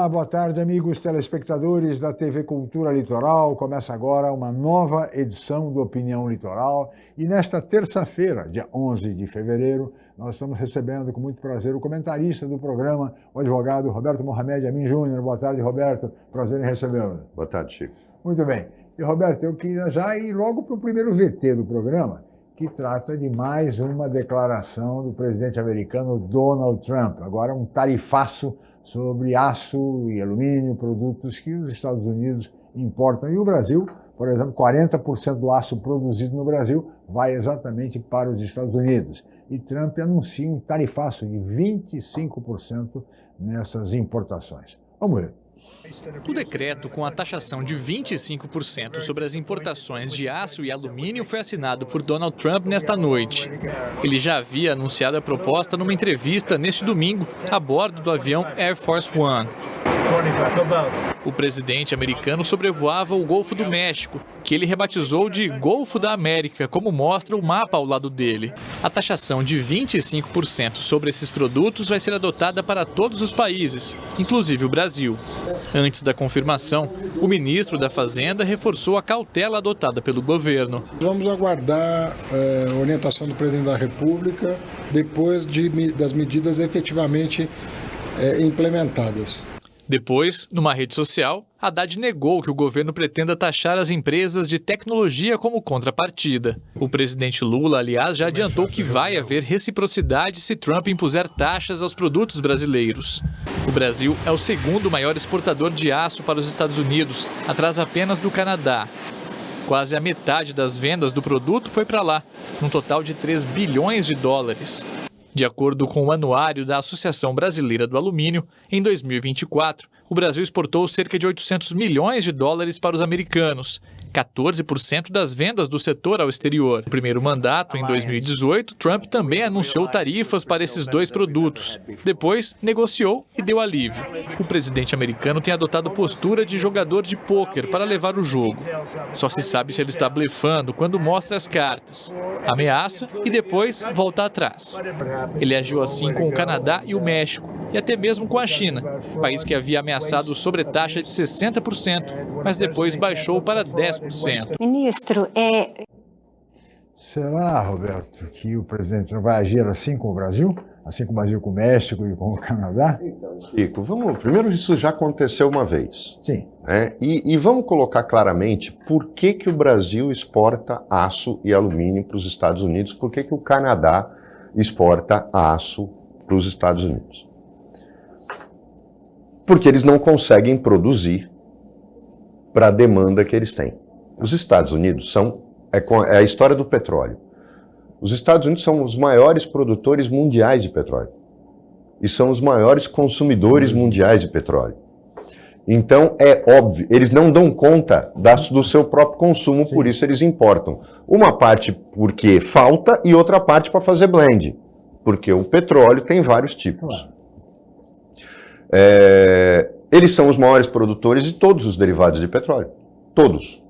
Olá, boa tarde, amigos telespectadores da TV Cultura Litoral. Começa agora uma nova edição do Opinião Litoral. E nesta terça-feira, dia 11 de fevereiro, nós estamos recebendo com muito prazer o comentarista do programa, o advogado Roberto Mohamed Amin Júnior. Boa tarde, Roberto. Prazer em recebê-lo. Boa tarde, Chico. Muito bem. E, Roberto, eu queria já ir logo para o primeiro VT do programa, que trata de mais uma declaração do presidente americano Donald Trump. Agora um tarifaço sobre aço e alumínio, produtos que os Estados Unidos importam. E o Brasil, por exemplo, 40% do aço produzido no Brasil vai exatamente para os Estados Unidos. E Trump anuncia um tarifaço de 25% nessas importações. Vamos ver. O decreto com a taxação de 25% sobre as importações de aço e alumínio foi assinado por Donald Trump nesta noite. Ele já havia anunciado a proposta numa entrevista neste domingo a bordo do avião Air Force One. O presidente americano sobrevoava o Golfo do México, que ele rebatizou de Golfo da América, como mostra o mapa ao lado dele. A taxação de 25% sobre esses produtos vai ser adotada para todos os países, inclusive o Brasil. Antes da confirmação, o ministro da Fazenda reforçou a cautela adotada pelo governo. Vamos aguardar a orientação do presidente da República depois das medidas efetivamente implementadas. Depois, numa rede social, Haddad negou que o governo pretenda taxar as empresas de tecnologia como contrapartida. O presidente Lula, aliás, já adiantou que vai haver reciprocidade se Trump impuser taxas aos produtos brasileiros. O Brasil é o segundo maior exportador de aço para os Estados Unidos, atrás apenas do Canadá. Quase a metade das vendas do produto foi para lá, num total de 3 bilhões de dólares. De acordo com o anuário da Associação Brasileira do Alumínio, em 2024, o Brasil exportou cerca de 800 milhões de dólares para os americanos, 14% das vendas do setor ao exterior. No primeiro mandato, em 2018, Trump também anunciou tarifas para esses dois produtos. Depois, negociou e deu alívio. O presidente americano tem adotado postura de jogador de pôquer para levar o jogo. Só se sabe se ele está blefando quando mostra as cartas. Ameaça e depois volta atrás. Ele agiu assim com o Canadá e o México, e até mesmo com a China, país que havia ameaçado sobretaxa de 60%, mas depois baixou para 10%. Ministro, Será, Roberto, que o presidente Trump vai agir assim com o Brasil? Assim como agiu com o México e com o Canadá? Então, Chico, primeiro isso já aconteceu uma vez. Sim. E vamos colocar claramente por que o Brasil exporta aço e alumínio para os Estados Unidos, por que o Canadá exporta aço para os Estados Unidos. Porque eles não conseguem produzir para a demanda que eles têm. Os Estados Unidos é a história do petróleo. Os Estados Unidos são os maiores produtores mundiais de petróleo. E são os maiores consumidores mundiais de petróleo. Então, é óbvio, eles não dão conta do seu próprio consumo, por isso eles importam. Uma parte porque falta e outra parte para fazer blend. Porque o petróleo tem vários tipos. Eles são os maiores produtores de todos os derivados de petróleo. Todos.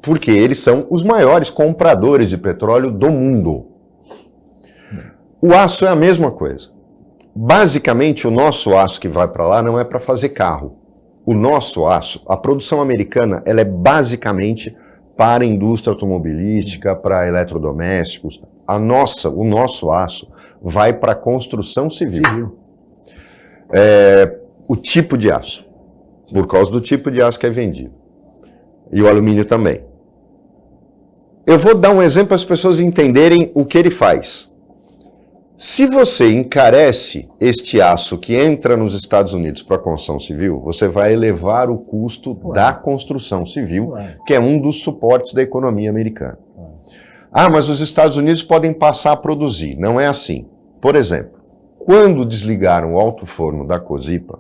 Porque eles são os maiores compradores de petróleo do mundo. O aço é a mesma coisa. Basicamente, o nosso aço que vai para lá não é para fazer carro. O nosso aço, a produção americana, ela é basicamente para a indústria automobilística, para eletrodomésticos. O nosso aço vai para a construção civil. O tipo de aço, por causa do tipo de aço que é vendido. E o alumínio também. Eu vou dar um exemplo para as pessoas entenderem o que ele faz. Se você encarece este aço que entra nos Estados Unidos para a construção civil, você vai elevar o custo da construção civil, que é um dos suportes da economia americana. Mas os Estados Unidos podem passar a produzir. Não é assim. Por exemplo, quando desligaram o alto forno da Cozipa,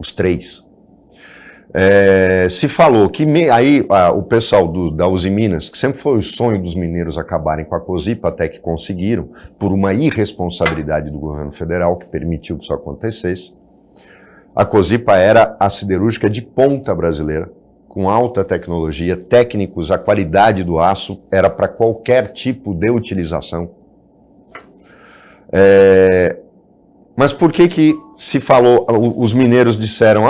os três, se falou que o pessoal da Uzi Minas, que sempre foi o sonho dos mineiros acabarem com a Cozipa, até que conseguiram, por uma irresponsabilidade do governo federal que permitiu que isso acontecesse. A Cozipa era a siderúrgica de ponta brasileira, com alta tecnologia, técnicos, a qualidade do aço era para qualquer tipo de utilização. Mas por que se falou, os mineiros disseram,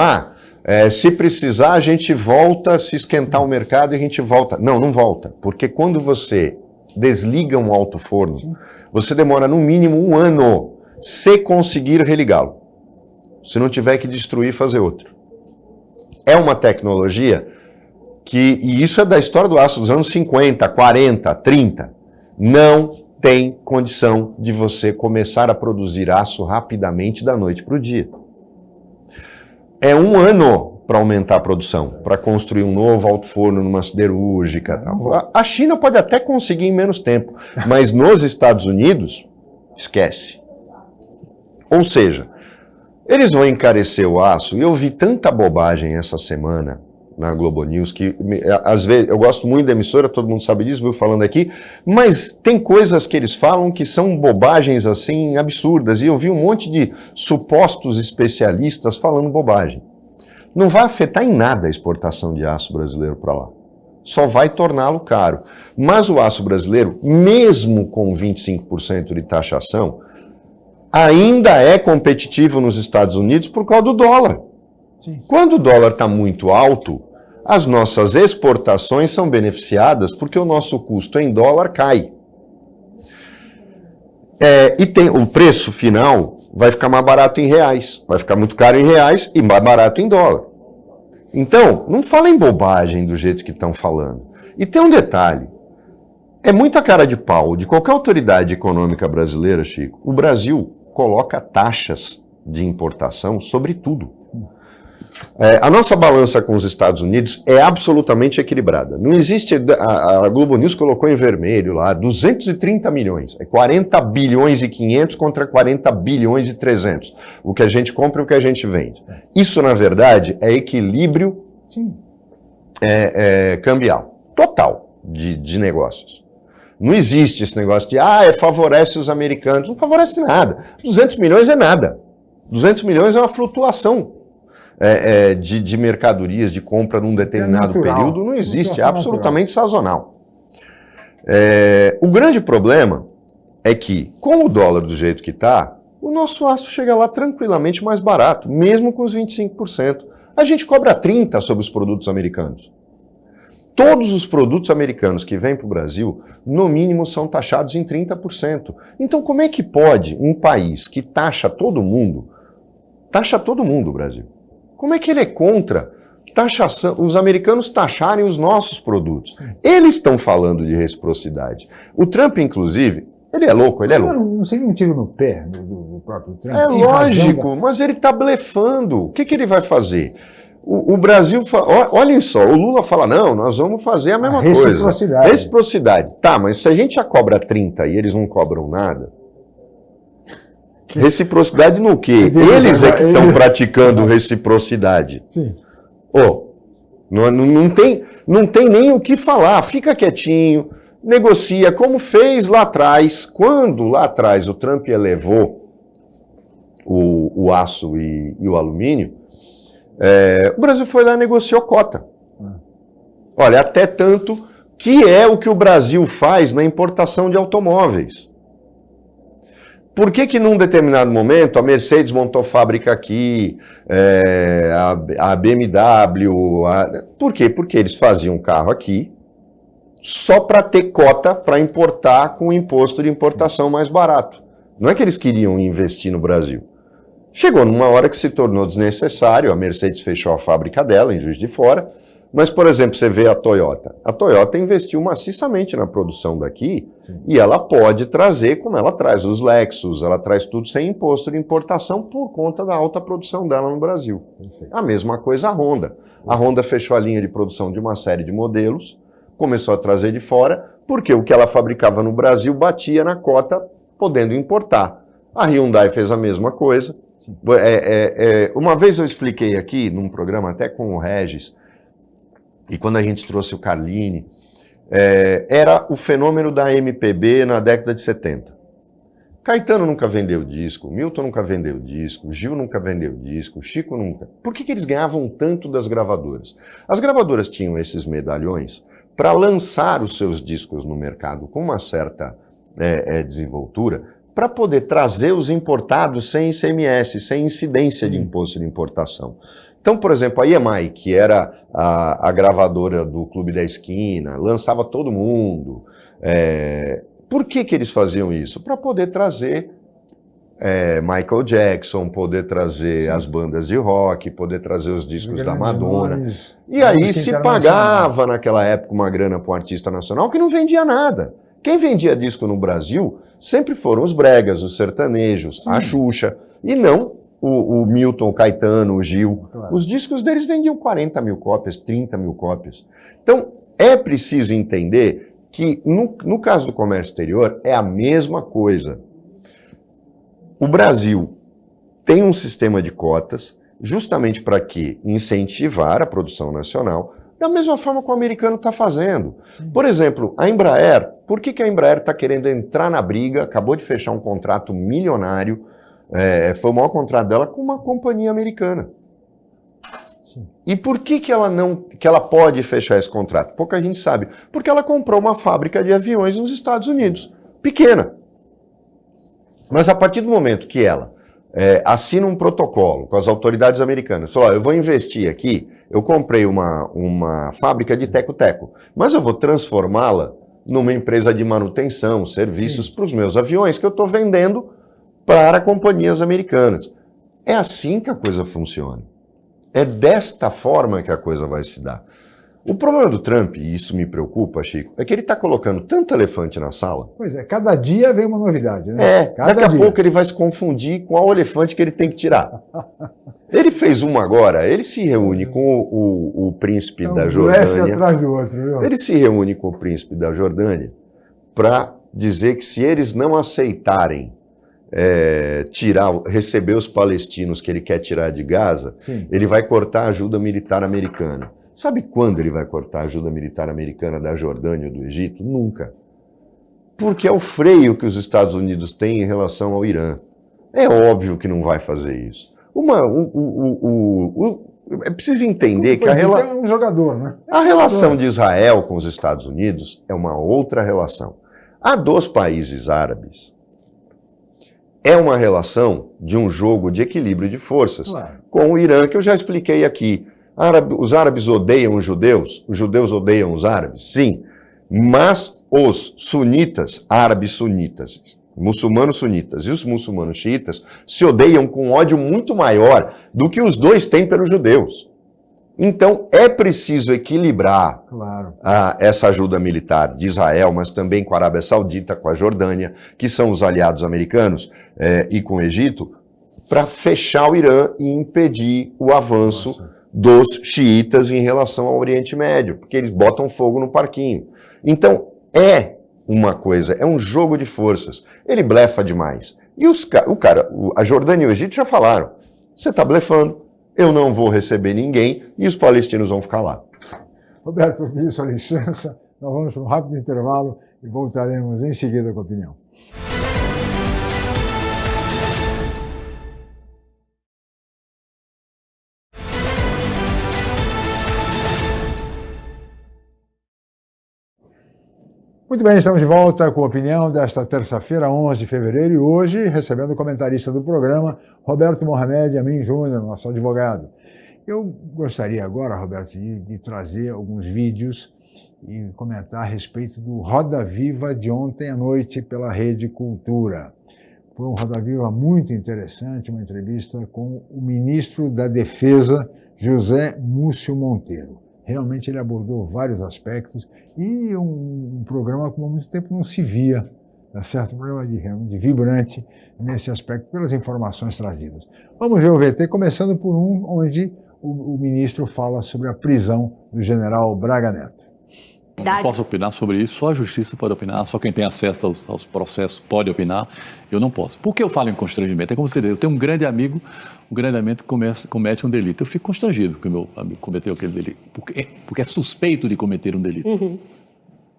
se precisar a gente volta, se esquentar o mercado e a gente volta. Não, não volta, porque quando você desliga um alto forno, você demora no mínimo 1 ano se conseguir religá-lo. Se não tiver que destruir, fazer outro. É uma tecnologia e isso é da história do aço dos anos 50, 40, 30, não tem condição de você começar a produzir aço rapidamente da noite para o dia. É 1 ano para aumentar a produção, para construir um novo alto forno numa siderúrgica. Tal. A China pode até conseguir em menos tempo, mas nos Estados Unidos, esquece. Ou seja, eles vão encarecer o aço, e eu vi tanta bobagem essa semana na Globo News, que às vezes, eu gosto muito da emissora, todo mundo sabe disso, vou falando aqui, mas tem coisas que eles falam que são bobagens assim absurdas, e eu vi um monte de supostos especialistas falando bobagem. Não vai afetar em nada a exportação de aço brasileiro para lá. Só vai torná-lo caro. Mas o aço brasileiro, mesmo com 25% de taxação, ainda é competitivo nos Estados Unidos por causa do dólar. Sim. Quando o dólar está muito alto, as nossas exportações são beneficiadas porque o nosso custo em dólar cai. E o preço final vai ficar mais barato em reais. Vai ficar muito caro em reais e mais barato em dólar. Então, não falem bobagem do jeito que estão falando. E tem um detalhe. É muita cara de pau de qualquer autoridade econômica brasileira, Chico. O Brasil coloca taxas de importação sobre tudo. A nossa balança com os Estados Unidos é absolutamente equilibrada. Não existe, a Globo News colocou em vermelho lá, 230 milhões. É 40 bilhões e 500 contra 40 bilhões e 300. O que a gente compra e o que a gente vende. Isso, na verdade, é equilíbrio cambial. Total de negócios. Não existe esse negócio de, favorece os americanos. Não favorece nada. 200 milhões é nada. 200 milhões é uma flutuação de mercadorias, de compra num determinado período. Não existe, é absolutamente sazonal. O grande problema é que, com o dólar do jeito que está, o nosso aço chega lá tranquilamente mais barato, mesmo com os 25%. A gente cobra 30% sobre os produtos americanos. Todos os produtos americanos que vêm para o Brasil, no mínimo, são taxados em 30%. Então, como é que pode um país que taxa todo mundo, o Brasil? Como é que ele é contra taxação, os americanos taxarem os nossos produtos? Eles estão falando de reciprocidade. O Trump, inclusive, ele é louco, Não seria um tiro no pé do próprio Trump? É lógico, mas ele está blefando. O que ele vai fazer? O Brasil, olhem só, o Lula fala, não, nós vamos fazer a mesma coisa. Reciprocidade. Tá, mas se a gente já cobra 30 e eles não cobram nada, reciprocidade no quê? Eles é que estão praticando reciprocidade. Sim. Não tem nem o que falar, fica quietinho, negocia, como fez lá atrás, quando lá atrás o Trump elevou o aço e o alumínio, o Brasil foi lá e negociou cota. Olha, até tanto que é o que o Brasil faz na importação de automóveis. Por que num determinado momento a Mercedes montou fábrica aqui, a BMW... Por quê? Porque eles faziam um carro aqui só para ter cota para importar com o imposto de importação mais barato. Não é que eles queriam investir no Brasil. Chegou numa hora que se tornou desnecessário, a Mercedes fechou a fábrica dela em Juiz de Fora, mas, por exemplo, você vê a Toyota. A Toyota investiu maciçamente na produção daqui. Sim. E ela pode trazer, como ela traz os Lexus, ela traz tudo sem imposto de importação por conta da alta produção dela no Brasil. Sim. A mesma coisa a Honda. A Honda fechou a linha de produção de uma série de modelos, começou a trazer de fora, porque o que ela fabricava no Brasil batia na cota, podendo importar. A Hyundai fez a mesma coisa. Uma vez eu expliquei aqui, num programa até com o Regis, e quando a gente trouxe o Carlini, era o fenômeno da MPB na década de 70. Caetano nunca vendeu disco, Milton nunca vendeu disco, Gil nunca vendeu disco, Chico nunca. Por que eles ganhavam tanto das gravadoras? As gravadoras tinham esses medalhões para lançar os seus discos no mercado com uma certa desenvoltura, para poder trazer os importados sem ICMS, sem incidência de imposto de importação. Então, por exemplo, a EMI, que era a gravadora do Clube da Esquina, lançava todo mundo. Por que eles faziam isso? Para poder trazer Michael Jackson, poder trazer as bandas de rock, poder trazer os discos da Madonna. E aí se pagava naquela época uma grana para um artista nacional que não vendia nada. Quem vendia disco no Brasil sempre foram os bregas, os sertanejos, a Xuxa, e não o Milton, o Caetano, o Gil. Claro. Os discos deles vendiam 40 mil cópias, 30 mil cópias. Então, é preciso entender que, no caso do comércio exterior, é a mesma coisa. O Brasil tem um sistema de cotas justamente para que incentivar a produção nacional, da mesma forma que o americano está fazendo. Por exemplo, a Embraer, por que a Embraer está querendo entrar na briga, acabou de fechar um contrato milionário, foi o maior contrato dela com uma companhia americana. Sim. E por que ela pode fechar esse contrato? Pouca gente sabe. Porque ela comprou uma fábrica de aviões nos Estados Unidos, pequena. Mas a partir do momento que ela assina um protocolo com as autoridades americanas, falou, eu vou investir aqui, eu comprei uma fábrica de teco-teco, mas eu vou transformá-la numa empresa de manutenção, serviços para os meus aviões que eu estou vendendo para companhias americanas. É assim que a coisa funciona. É desta forma que a coisa vai se dar. O problema do Trump, e isso me preocupa, Chico, é que ele está colocando tanto elefante na sala. Pois é, cada dia vem uma novidade, né? Daqui a pouco ele vai se confundir com qual elefante que ele tem que tirar. Ele fez uma agora, ele se reúne com o príncipe da Jordânia. Um atrás do outro, viu? Ele se reúne com o príncipe da Jordânia para dizer que se eles não aceitarem receber os palestinos que ele quer tirar de Gaza, sim, ele vai cortar a ajuda militar americana. Sabe quando ele vai cortar a ajuda militar americana da Jordânia ou do Egito? Nunca. Porque é o freio que os Estados Unidos têm em relação ao Irã. É óbvio que não vai fazer isso. É preciso entender que é um jogador, né? A relação de Israel com os Estados Unidos é uma outra relação. A dos países árabes é uma relação de um jogo de equilíbrio de forças, claro, com o Irã, que eu já expliquei aqui. Os árabes odeiam os judeus odeiam os árabes, sim, mas os sunitas, árabes sunitas, muçulmanos sunitas e os muçulmanos xiitas se odeiam com ódio muito maior do que os dois têm pelos judeus. Então é preciso equilibrar, claro, essa ajuda militar de Israel, mas também com a Arábia Saudita, com a Jordânia, que são os aliados americanos, e com o Egito, para fechar o Irã e impedir o avanço dos xiitas em relação ao Oriente Médio, porque eles botam fogo no parquinho. Então, uma coisa, é um jogo de forças. Ele blefa demais. E a Jordânia e o Egito já falaram, você está blefando, eu não vou receber ninguém e os palestinos vão ficar lá. Roberto, eu pedi sua licença, nós vamos para um rápido intervalo e voltaremos em seguida com a opinião. Muito bem, estamos de volta com a opinião desta terça-feira, 11 de fevereiro, e hoje recebendo o comentarista do programa, Roberto Mohamed Amin Júnior, nosso advogado. Eu gostaria agora, Roberto, de trazer alguns vídeos e comentar a respeito do Roda Viva de ontem à noite pela Rede Cultura. Foi um Roda Viva muito interessante, uma entrevista com o ministro da Defesa, José Múcio Monteiro. Realmente ele abordou vários aspectos e um programa como há muito tempo não se via, tá certo? Um programa de vibrante nesse aspecto, pelas informações trazidas. Vamos ver o VT, começando por onde o ministro fala sobre a prisão do general Braga Neto. Não posso opinar sobre isso, só a justiça pode opinar, só quem tem acesso aos processos pode opinar, eu não posso. Por que eu falo em constrangimento? É como você diz, eu tenho um grande amigo que comete um delito. Eu fico constrangido porque o meu amigo cometeu aquele delito, porque é suspeito de cometer um delito. Uhum.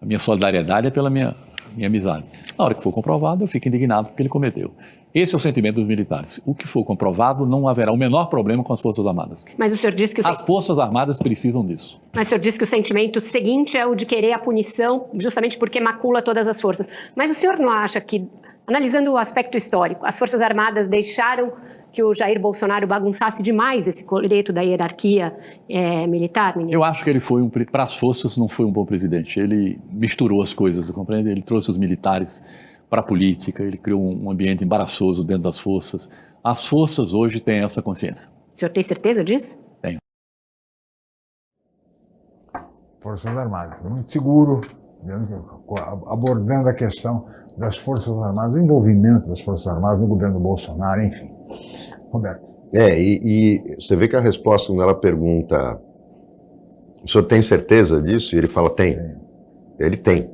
A minha solidariedade é pela minha amizade. Na hora que for comprovado, eu fico indignado porque ele cometeu. Esse é o sentimento dos militares. O que for comprovado, não haverá o menor problema com as Forças Armadas. Mas o senhor disse que... As Forças Armadas precisam disso. Mas o senhor disse que o sentimento seguinte é o de querer a punição, justamente porque macula todas as forças. Mas o senhor não acha que Analisando o aspecto histórico, as Forças Armadas deixaram que o Jair Bolsonaro bagunçasse demais esse coreto da hierarquia militar, ministro? Eu acho que ele foi, para as forças, não foi um bom presidente. Ele misturou as coisas, compreende? Ele trouxe os militares para a política, ele criou um ambiente embaraçoso dentro das forças. As forças hoje têm essa consciência. O senhor tem certeza disso? Tenho. Forças Armadas, muito seguro, abordando a questão das Forças Armadas, o envolvimento das Forças Armadas no governo Bolsonaro, enfim. Roberto. E você vê que a resposta, quando ela pergunta, o senhor tem certeza disso? E ele fala, tem. Ele tem.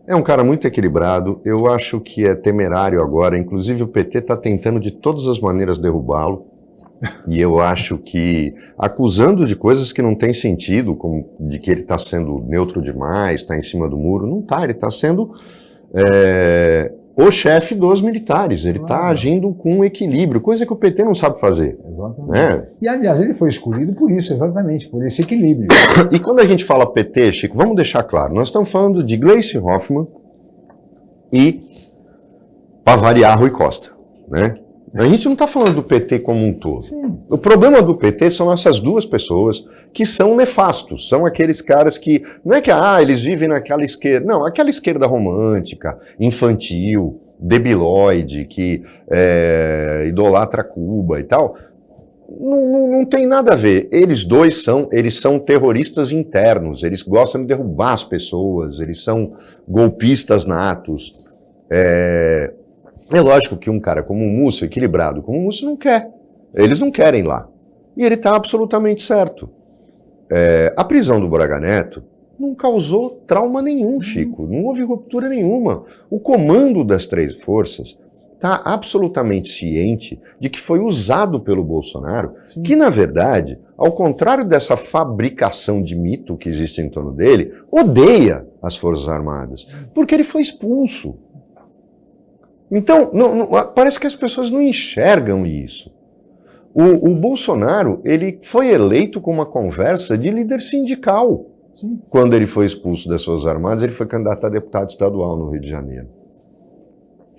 É um cara muito equilibrado, eu acho que é temerário agora, inclusive o PT está tentando de todas as maneiras derrubá-lo, e eu acho que, acusando de coisas que não tem sentido, como de que ele está sendo neutro demais, está em cima do muro, não está, ele está sendo o chefe dos militares, ele está agindo com equilíbrio, coisa que o PT não sabe fazer. Exatamente. Né? E, aliás, ele foi escolhido por isso, exatamente, por esse equilíbrio. E quando a gente fala PT, Chico, vamos deixar claro, nós estamos falando de Gleice Hoffmann e, para variar, Rui Costa, né? A gente não está falando do PT como um todo. Sim. O problema do PT são essas duas pessoas que são nefastos, são aqueles caras que, não é que eles vivem naquela esquerda, não, aquela esquerda romântica, infantil, debilóide, que idolatra Cuba e tal, não tem nada a ver. Eles dois são terroristas internos, eles gostam de derrubar as pessoas, eles são golpistas natos. É lógico que um cara como o Múcio, equilibrado como o Múcio, não quer. Eles não querem lá. E ele está absolutamente certo. A prisão do Braga Neto não causou trauma nenhum, Chico. Não houve ruptura nenhuma. O comando das três forças está absolutamente ciente de que foi usado pelo Bolsonaro, que, na verdade, ao contrário dessa fabricação de mito que existe em torno dele, odeia as Forças Armadas, porque ele foi expulso. Então, parece que as pessoas não enxergam isso. O Bolsonaro, ele foi eleito com uma conversa de líder sindical. Sim. Quando ele foi expulso das Forças Armadas, ele foi candidato a deputado estadual no Rio de Janeiro.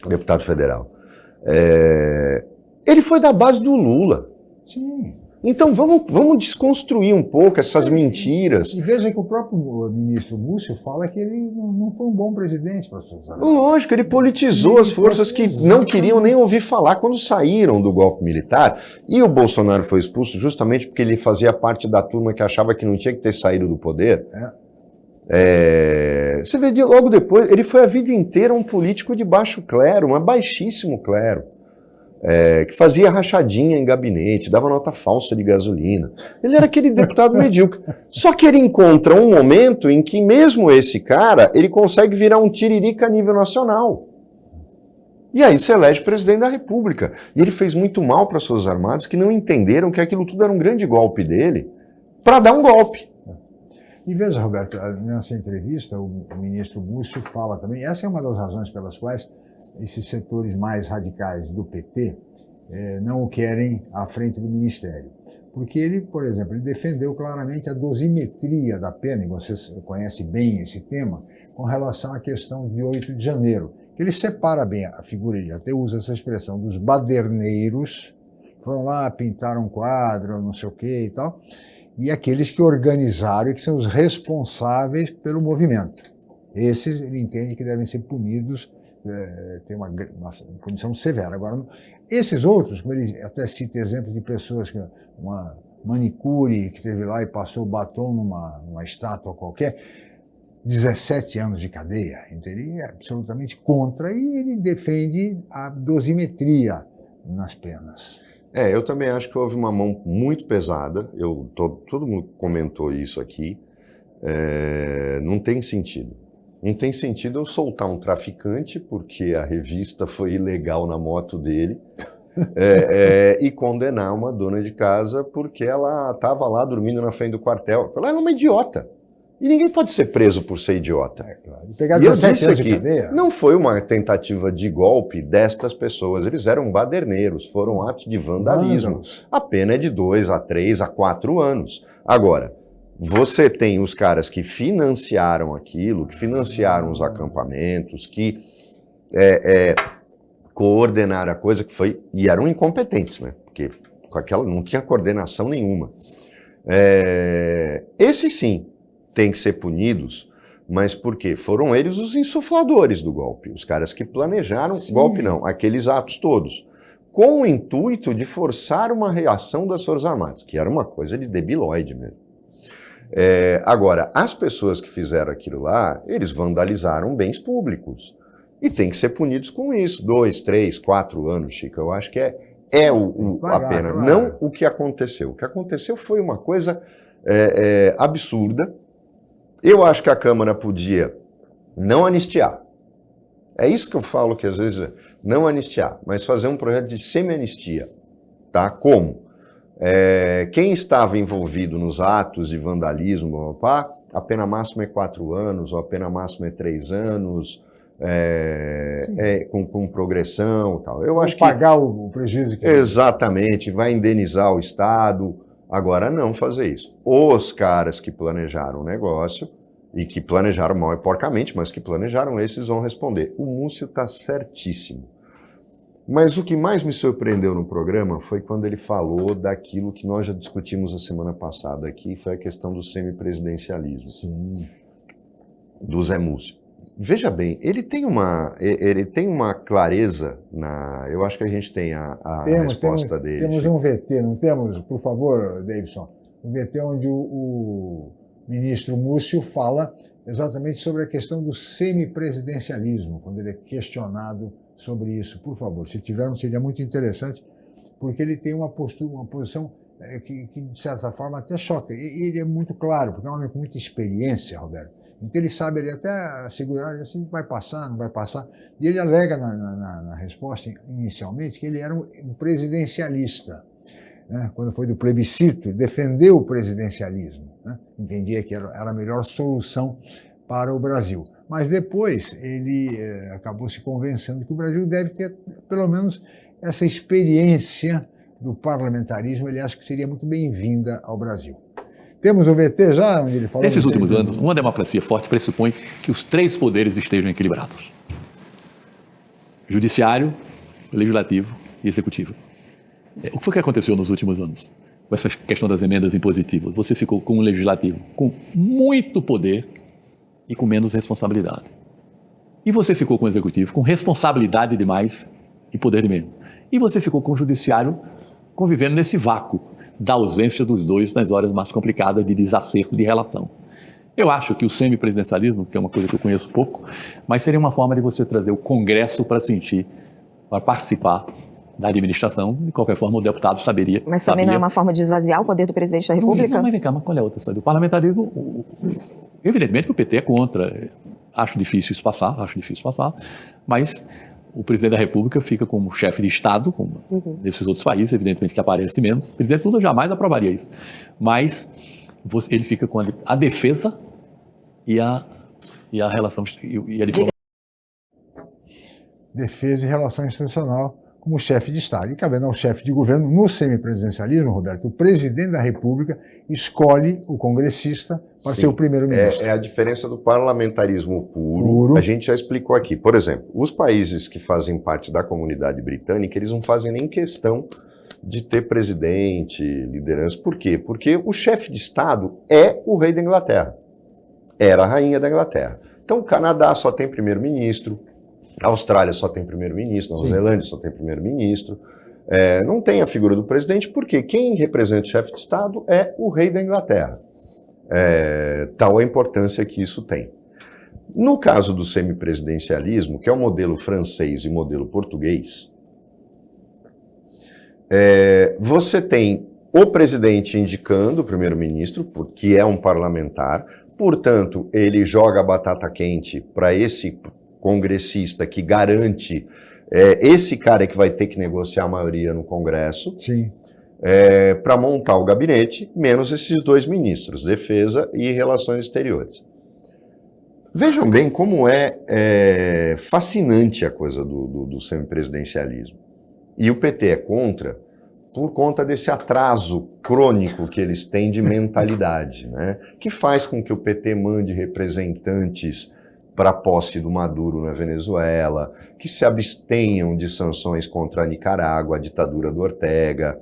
Deputado federal. Ele foi da base do Lula. Sim. Então vamos desconstruir um pouco essas mentiras. E veja que o próprio ministro Múcio fala que ele não foi um bom presidente para as Forças Armadas. Lógico, ele politizou as forças que não queriam nem ouvir falar quando saíram do golpe militar. E o Bolsonaro foi expulso justamente porque ele fazia parte da turma que achava que não tinha que ter saído do poder. Você vê, logo depois, ele foi a vida inteira um político de baixo clero, um baixíssimo clero. Que fazia rachadinha em gabinete, dava nota falsa de gasolina. Ele era aquele deputado medíocre. Só que ele encontra um momento em que mesmo esse cara, ele consegue virar um tiririca a nível nacional. E aí se elege presidente da República. E ele fez muito mal para as Forças Armadas, que não entenderam que aquilo tudo era um grande golpe dele, para dar um golpe. E veja, Roberto, nessa entrevista, o ministro Múcio fala também, essa é uma das razões pelas quais esses setores mais radicais do PT não o querem à frente do Ministério. Porque ele, por exemplo, ele defendeu claramente a dosimetria da pena, e você conhece bem esse tema, com relação à questão de 8 de janeiro. Ele separa bem a figura, ele até usa essa expressão, dos baderneiros, que foram lá, pintaram um quadro, não sei o quê e tal, e aqueles que organizaram e que são os responsáveis pelo movimento. Esses, ele entende que devem ser punidos, tem uma punição severa. Agora, esses outros, como ele até cita exemplos de pessoas, que uma manicure que teve lá e passou batom numa estátua qualquer, 17 anos de cadeia. Então ele é absolutamente contra e ele defende a dosimetria nas penas. Eu também acho que houve uma mão muito pesada, todo mundo comentou isso aqui, não tem sentido. Não tem sentido eu soltar um traficante, porque a revista foi ilegal na moto dele, e condenar uma dona de casa porque ela estava lá dormindo na frente do quartel. Ela é uma idiota. E ninguém pode ser preso por ser idiota. Claro. Pegar 17 anos de cadeia. Não foi uma tentativa de golpe destas pessoas. Eles eram baderneiros, foram atos de vandalismo. A pena é de 2 a 3 a 4 anos. Agora, você tem os caras que financiaram aquilo, que financiaram os acampamentos, que coordenar a coisa que foi... E eram incompetentes, né? Porque com aquela não tinha coordenação nenhuma. Esses sim têm que ser punidos, mas por quê? Foram eles os insufladores do golpe, os caras que planejaram, golpe não, aqueles atos todos, com o intuito de forçar uma reação das Forças Armadas, que era uma coisa de debilóide mesmo. Agora, as pessoas que fizeram aquilo lá, eles vandalizaram bens públicos. E tem que ser punidos com isso. 2, 3, 4 anos, Chico. Eu acho que a pena. Claro. Não o que aconteceu. O que aconteceu foi uma coisa absurda. Eu acho que a Câmara podia não anistiar. É isso que eu falo, que às vezes não anistiar, mas fazer um projeto de semi-anistia. Tá? Como? Quem estava envolvido nos atos de vandalismo, a pena máxima é 4 anos, ou a pena máxima é 3 anos, com progressão e tal. Eu acho que pagar o prejuízo. Exatamente, vai indenizar o Estado. Agora, não fazer isso. Os caras que planejaram o negócio, e que planejaram mal e porcamente, mas que planejaram, esses vão responder. O Múcio está certíssimo. Mas o que mais me surpreendeu no programa foi quando ele falou daquilo que nós já discutimos a semana passada aqui, foi a questão do semipresidencialismo. Sim. Do Zé Múcio. Veja bem, ele tem uma clareza eu acho que a gente tem a resposta dele. Temos um VT, não temos, por favor, Davidson? Um VT onde o ministro Múcio fala exatamente sobre a questão do semipresidencialismo, quando ele é questionado sobre isso. Por favor, se tivermos, seria muito interessante, porque ele tem uma posição que, de certa forma, até choca. E ele é muito claro, porque é um homem com muita experiência, Roberto. Então ele sabe, ele até segurar, assim, vai passar, não vai passar. E ele alega na resposta, inicialmente, que ele era um presidencialista. Né? Quando foi do plebiscito, defendeu o presidencialismo. Né? Entendia que era a melhor solução para o Brasil. Mas depois ele acabou se convencendo que o Brasil deve ter, pelo menos, essa experiência do parlamentarismo. Ele acha que seria muito bem-vinda ao Brasil. Temos o VT já, onde ele falou... Nesses últimos anos, uma democracia forte pressupõe que os 3 poderes estejam equilibrados. Judiciário, legislativo e executivo. O que foi que aconteceu nos últimos anos? Com essa questão das emendas impositivas. Você ficou com um legislativo com muito poder e com menos responsabilidade. E você ficou com o executivo com responsabilidade demais e poder de menos. E você ficou com o judiciário convivendo nesse vácuo da ausência dos dois nas horas mais complicadas de desacerto de relação. Eu acho que o semipresidencialismo, que é uma coisa que eu conheço pouco, mas seria uma forma de você trazer o Congresso para participar da administração. De qualquer forma, o deputado saberia... Mas também não é uma forma de esvaziar o poder do presidente da República? Não, mas vem cá, mas qual é a outra saída? O parlamentarismo, evidentemente que o PT é contra. Acho difícil isso passar, mas o presidente da República fica como chefe de Estado, como nesses outros países, evidentemente que aparece menos. O presidente Lula jamais aprovaria isso. Mas ele fica com a defesa e a relação... E a diplomacia. Defesa e relação institucional como chefe de Estado. E cabendo ao chefe de governo, no semipresidencialismo, Roberto, o presidente da República escolhe o congressista para ser o primeiro-ministro. É a diferença do parlamentarismo puro. A gente já explicou aqui. Por exemplo, os países que fazem parte da comunidade britânica, eles não fazem nem questão de ter presidente, liderança. Por quê? Porque o chefe de Estado é o rei da Inglaterra. Era a rainha da Inglaterra. Então, o Canadá só tem primeiro-ministro, a Austrália só tem primeiro-ministro, a Nova Zelândia só tem primeiro-ministro. Não tem a figura do presidente, porque quem representa o chefe de Estado é o rei da Inglaterra. Tal a importância que isso tem. No caso do semipresidencialismo, que é o modelo francês e o modelo português, você tem o presidente indicando o primeiro-ministro, que é um parlamentar, portanto, ele joga a batata quente para esse congressista que garante, esse cara que vai ter que negociar a maioria no Congresso, para montar o gabinete, menos esses 2 ministros, Defesa e Relações Exteriores. Vejam bem como é fascinante a coisa do semipresidencialismo. E o PT é contra por conta desse atraso crônico que eles têm de mentalidade, né? Que faz com que o PT mande representantes para a posse do Maduro na Venezuela, que se abstenham de sanções contra a Nicarágua, a ditadura do Ortega.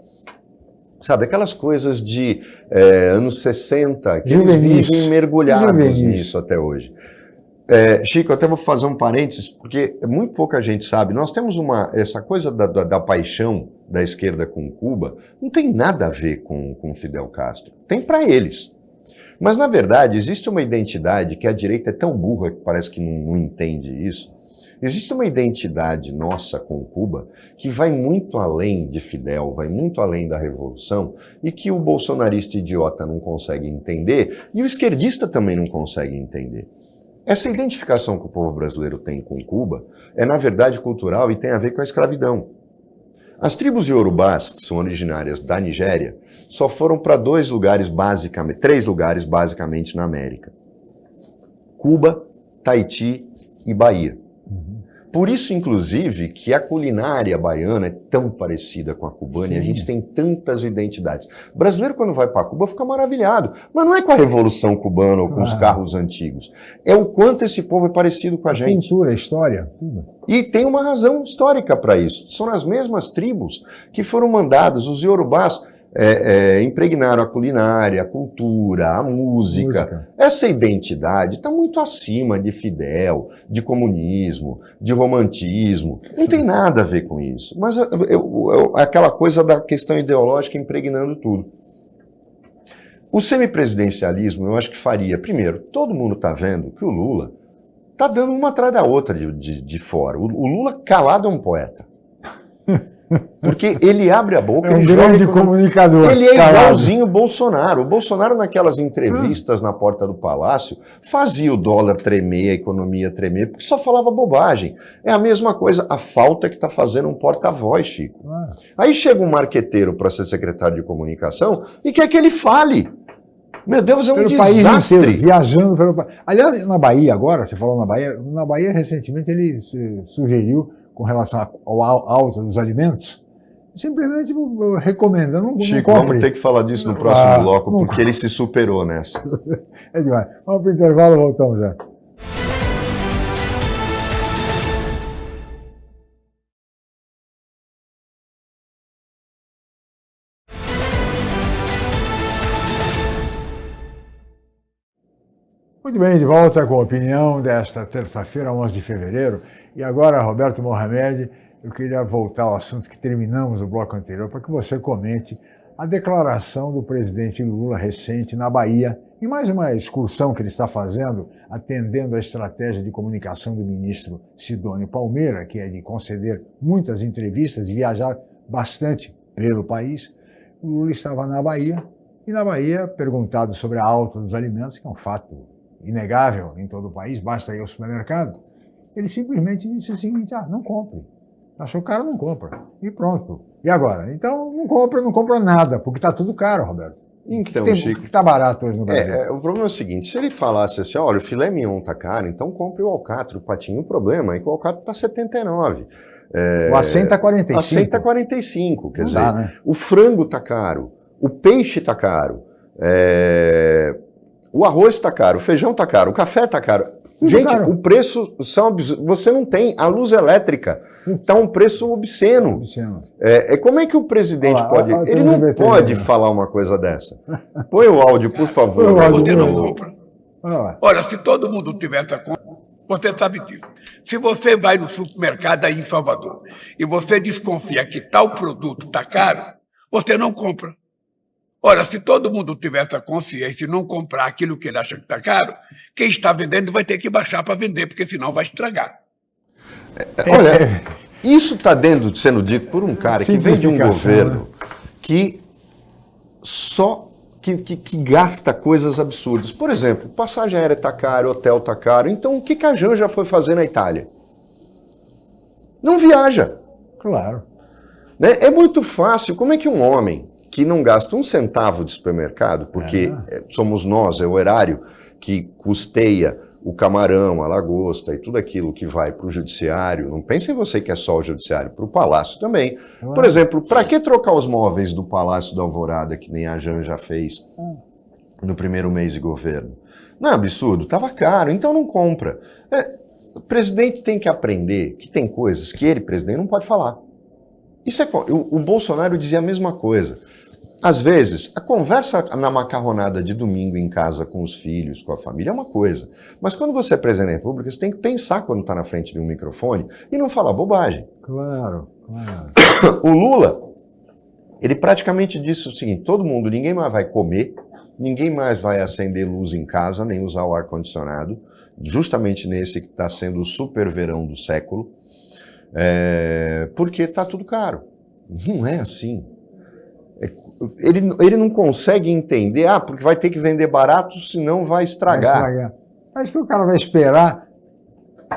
Sabe, aquelas coisas de anos 60, que eles vivem mergulhados nisso até hoje. Chico, eu até vou fazer um parênteses, porque muito pouca gente sabe. Nós temos essa coisa da paixão da esquerda com Cuba, não tem nada a ver com Fidel Castro. Tem para eles. Mas, na verdade, existe uma identidade que a direita é tão burra que parece que não entende isso. Existe uma identidade nossa com Cuba que vai muito além de Fidel, vai muito além da Revolução, e que o bolsonarista idiota não consegue entender e o esquerdista também não consegue entender. Essa identificação que o povo brasileiro tem com Cuba é, na verdade, cultural e tem a ver com a escravidão. As tribos iorubás, que são originárias da Nigéria, só foram para três lugares basicamente na América: Cuba, Tahiti e Bahia. Por isso, inclusive, que a culinária baiana é tão parecida com a cubana. Sim. E a gente tem tantas identidades. O brasileiro, quando vai para Cuba, fica maravilhado. Mas não é com a Revolução Cubana ou com os carros antigos. É o quanto esse povo é parecido com a gente. Cultura, história. E tem uma razão histórica para isso. São as mesmas tribos que foram mandadas. Os iorubás impregnaram a culinária, a cultura, a música. Essa identidade está muito acima de Fidel, de comunismo, de romantismo. Não tem nada a ver com isso. Mas aquela coisa da questão ideológica impregnando tudo. O semipresidencialismo, eu acho que faria, primeiro, todo mundo está vendo que o Lula está dando uma atrás da outra de fora. O Lula calado é um poeta. Porque ele abre a boca, ele grande comunicador. Ele é igualzinho o Bolsonaro. O Bolsonaro, naquelas entrevistas na porta do Palácio, fazia o dólar tremer, a economia tremer, porque só falava bobagem. É a mesma coisa, a falta que está fazendo um porta-voz, Chico. Aí chega um marqueteiro para ser secretário de comunicação e quer que ele fale. Meu Deus, é um desastre. País inteiro, viajando pelo país. Aliás, na Bahia agora, você falou na Bahia recentemente ele sugeriu, com relação ao alta dos alimentos, simplesmente recomendando, não Chico, compre. Vamos ter que falar disso no próximo bloco, porque ele se superou nessa. É demais. Vamos para o intervalo, voltamos já. Muito bem, de volta com a opinião desta terça-feira, 11 de fevereiro. E agora, Roberto Mohamed, eu queria voltar ao assunto que terminamos no bloco anterior, para que você comente a declaração do presidente Lula recente na Bahia, e mais uma excursão que ele está fazendo, atendendo à estratégia de comunicação do ministro Sidônio Palmeira, que é de conceder muitas entrevistas, de viajar bastante pelo país. O Lula estava na Bahia, e na Bahia, perguntado sobre a alta dos alimentos, que é um fato inegável em todo o país, basta ir ao supermercado, ele simplesmente disse o seguinte: não compre. Achou caro, não compra. E pronto. E agora? Então não compra nada, porque está tudo caro, Roberto. Então, Chico, o que está barato hoje no Brasil? O problema é o seguinte: se ele falasse assim, olha, o filé mignon está caro, então compre o alcatra, o patinho. O problema é que o alcatra está 79. O acém está 45. O acém está 45, quer dizer, né? O frango está caro, o peixe está caro, o arroz está caro, o feijão está caro, o café está caro. Gente, o preço você não tem. A luz elétrica está um preço obsceno. Como é que o presidente pode... Ele não pode falar uma coisa dessa. Põe o áudio, por favor. Você não compra. Olha, se todo mundo tivesse a compra, você sabe disso. Se você vai no supermercado aí em Salvador e você desconfia que tal produto está caro, você não compra. Olha, se todo mundo tivesse a consciência e não comprar aquilo que ele acha que está caro, quem está vendendo vai ter que baixar para vender, porque senão vai estragar. Olha, isso está sendo dito por um cara que vem de um governo que que gasta coisas absurdas. Por exemplo, passagem aérea está caro, hotel está caro. Então, o que a Janja foi fazer na Itália? Não viaja. Claro. Né? É muito fácil. Como é que um homem que não gasta um centavo de supermercado, porque somos nós, é o erário que custeia o camarão, a lagosta e tudo aquilo que vai para o judiciário, não pense em você que é só o judiciário, para o Palácio também. Por exemplo, para que trocar os móveis do Palácio da Alvorada, que nem a Janja fez, no primeiro mês de governo. Não é absurdo? Estava caro, então não compra. O presidente tem que aprender que tem coisas que ele, presidente, não pode falar. Isso é, o Bolsonaro dizia a mesma coisa. Às vezes, a conversa na macarronada de domingo em casa com os filhos, com a família, é uma coisa. Mas quando você é presidente da República, você tem que pensar quando está na frente de um microfone e não falar bobagem. Claro, claro. O Lula, ele praticamente disse o seguinte, ninguém mais vai comer, ninguém mais vai acender luz em casa, nem usar o ar-condicionado, justamente nesse que está sendo o super verão do século, porque está tudo caro. Não é assim. Ele não consegue entender, porque vai ter que vender barato, senão vai estragar. Mas que o cara vai esperar?